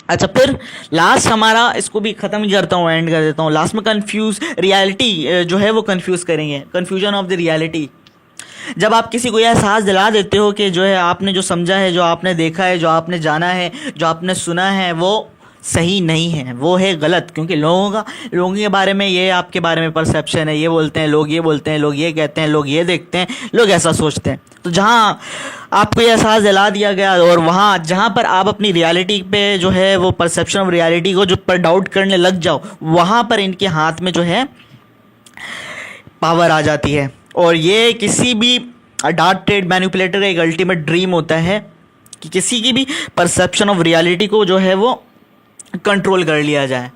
अच्छा, फिर लास्ट हमारा, इसको भी ख़त्म ही करता हूँ, एंड कर देता हूँ। लास्ट में कन्फ्यूज़ रियलिटी जो है वो कन्फ्यूज़ करेंगे, कन्फ्यूजन ऑफ द रियलिटी। जब आप किसी को यह एहसास दिला देते हो कि जो है आपने जो समझा है, जो आपने देखा है, जो आपने जाना है, जो आपने सुना है, वो सही नहीं है, वो है गलत। क्योंकि लोगों के बारे में, ये आपके बारे में परसेप्शन है, ये बोलते हैं लोग, ये बोलते हैं लोग, ये कहते हैं लोग, ये देखते हैं लोग, ऐसा सोचते हैं। तो जहाँ आपको ये एहसास दिला दिया गया, और वहाँ जहाँ पर आप अपनी रियलिटी पे जो है वो परसेप्शन ऑफ रियलिटी को जो पर डाउट करने लग जाओ, वहाँ पर इनके हाथ में जो है पावर आ जाती है। और ये किसी भी डार्क ट्रेड मैनिपुलेटर का एक अल्टीमेट ड्रीम होता है कि किसी की भी परसेप्शन ऑफ रियलिटी को जो है वो कंट्रोल कर लिया जाए।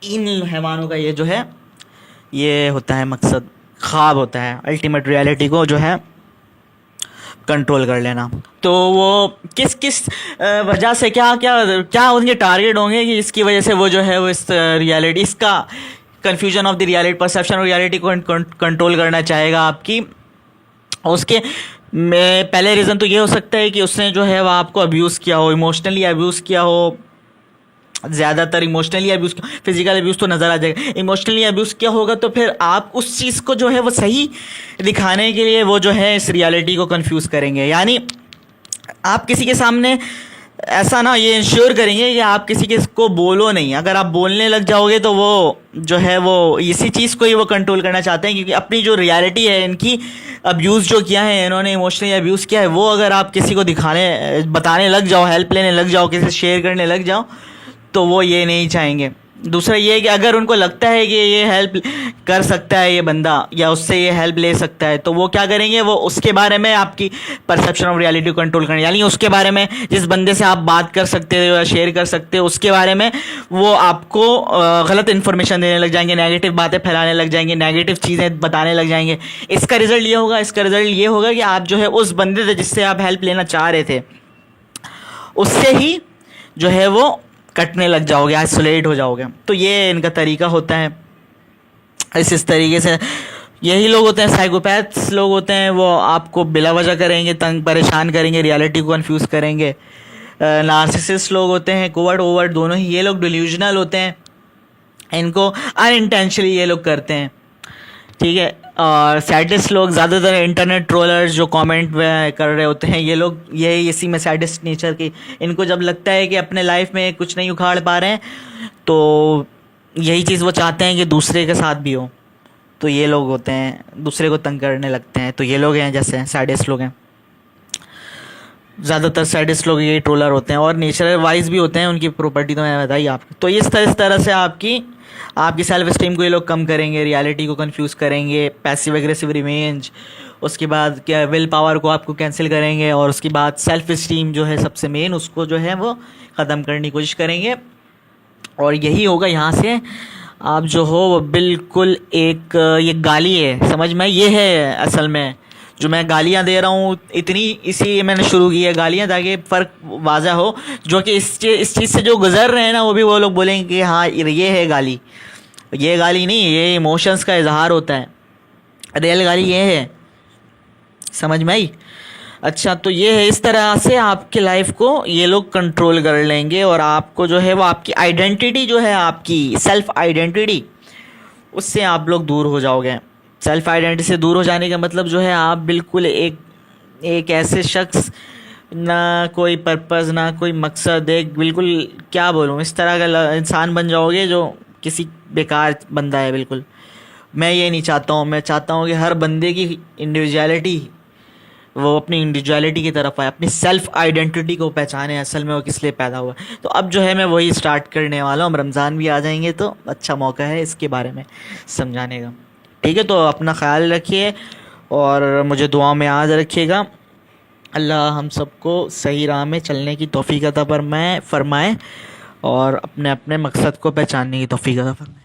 इन हैवानों का ये जो है ये होता है मकसद, ख्वाब होता है अल्टीमेट रियलिटी को जो है कंट्रोल कर लेना। तो वो किस किस वजह से, क्या क्या क्या उनके टारगेट होंगे कि इसकी वजह से वो जो है वो इस रियलिटी, इसका confusion of the reality, perception of reality को कंट्रोल करना चाहेगा आपकी। उसके में पहले रीज़न तो ये हो सकता है कि उसने जो है वो आपको अब्यूज़ किया हो, इमोशनली अब्यूज़ किया हो, ज़्यादातर इमोशनली अब्यूज़, फिजिकल अब्यूज़ तो नज़र आ जाएगा। इमोशनली अब्यूज़ किया होगा तो फिर आप उस चीज़ को जो है वो सही दिखाने के लिए वो जो है इस रियलिटी को कंफ्यूज करेंगे। यानी आप किसी के सामने ऐसा ना ये इंश्योर करेंगे कि आप किसी के को बोलो नहीं। अगर आप बोलने लग जाओगे तो वो जो है वो इसी चीज़ को ही वो कंट्रोल करना चाहते हैं, क्योंकि अपनी जो रियलिटी है, इनकी अब्यूज़ जो किया है इन्होंने, इमोशनली अब्यूज़ किया है, वो अगर आप किसी को बताने लग जाओ, हेल्प लेने लग जाओ, किसी से शेयर करने लग जाओ, तो वो ये नहीं चाहेंगे। दूसरा ये है कि अगर उनको लगता है कि ये हेल्प कर सकता है ये बंदा, या उससे ये हेल्प ले सकता है, तो वो क्या करेंगे, वो उसके बारे में आपकी परसेप्शन ऑफ रियलिटी को कंट्रोल करेंगे। यानी उसके बारे में, जिस बंदे से आप बात कर सकते हो या शेयर कर सकते हो, उसके बारे में वो आपको गलत इन्फॉर्मेशन देने लग जाएंगे, नेगेटिव बातें फैलाने लग जाएंगे, नेगेटिव चीज़ें बताने लग जाएंगे। इसका रिजल्ट ये होगा कि आप जो है उस बंदे से जिससे आप हेल्प लेना चाह रहे थे, उससे ही जो है वो कटने लग जाओगे, आइसोलेट हो जाओगे। तो ये इनका तरीका होता है। इस तरीके से यही लोग होते हैं, साइकोपैथ्स लोग होते हैं, वो आपको बिला वजह करेंगे, तंग परेशान करेंगे, रियलिटी को कंफ्यूज करेंगे। नार्सिसिस्ट लोग होते हैं, कोवर्ट ओवर्ट दोनों ही, ये लोग डिल्यूजनल होते हैं, इनको अनइंटेंशनली ये लोग करते हैं, ठीक है। और सैडिस्ट लोग, ज़्यादातर इंटरनेट ट्रोलर्स जो कमेंट कर रहे होते हैं, ये लोग यही इसी में सैडिस्ट नेचर की, इनको जब लगता है कि अपने लाइफ में कुछ नहीं उखाड़ पा रहे हैं, तो यही चीज़ वो चाहते हैं कि दूसरे के साथ भी हो। तो ये लोग होते हैं, दूसरे को तंग करने लगते हैं। तो ये लोग हैं, जैसे सैडिस्ट लोग हैं, ज़्यादातर सैडिस्ट लोग यही ट्रोलर होते हैं, और नेचर वाइज भी होते हैं, उनकी प्रॉपर्टी तो मैंने बताई आपको। तो इस तरह से आपकी सेल्फ स्टीम को ये लोग कम करेंगे, रियलिटी को कंफ्यूज करेंगे, पैसिव एग्रेसिव रिवेंज, उसके बाद क्या विल पावर को आपको कैंसिल करेंगे, और उसके बाद सेल्फ स्टीम जो है सबसे मेन, उसको जो है वो ख़त्म करने की कोशिश करेंगे। और यही होगा, यहाँ से आप जो हो वो बिल्कुल एक ये गाली है, समझ में, ये है असल में जो मैं गालियाँ दे रहा हूँ, इतनी इसी मैंने शुरू की है गालियाँ, ताकि फ़र्क वाज़ा हो। जो कि इस चीज़ से जो गुजर रहे हैं ना, वो भी वो लोग बोलेंगे कि हाँ ये है गाली। ये गाली नहीं, ये इमोशंस का इजहार होता है, रियल गाली ये है, समझ में आई। अच्छा, तो ये है, इस तरह से आपकी लाइफ को ये लोग कंट्रोल कर लेंगे, और आपको जो है वो आपकी आइडेंटिटी जो है, आपकी सेल्फ आइडेंटिटी, उससे आप लोग दूर हो जाओगे। सेल्फ आइडेंटिटी से दूर हो जाने का मतलब जो है, आप बिल्कुल एक ऐसे शख्स, ना कोई पर्पज़, ना कोई मकसद, एक बिल्कुल क्या बोलूँ, इस तरह का इंसान बन जाओगे जो किसी बेकार बंदा है बिल्कुल। मैं ये नहीं चाहता हूँ। मैं चाहता हूँ कि हर बंदे की इंडिविजुअलिटी, वो अपनी इंडिविजुअलिटी की तरफ आए, अपनी सेल्फ आइडेंटिटी को पहचाने, असल में वो किस लिए पैदा हुआ। तो अब जो है मैं वही स्टार्ट करने वाला हूँ। रमज़ान भी आ जाएंगे तो अच्छा मौका है इसके बारे में समझाने का, ठीक है। तो अपना ख्याल रखिए और मुझे दुआ में याद रखिएगा। अल्लाह हम सबको सही राह में चलने की तौफीक अता फरमाए, और अपने अपने मकसद को पहचानने की तौफीक अता फरमाए।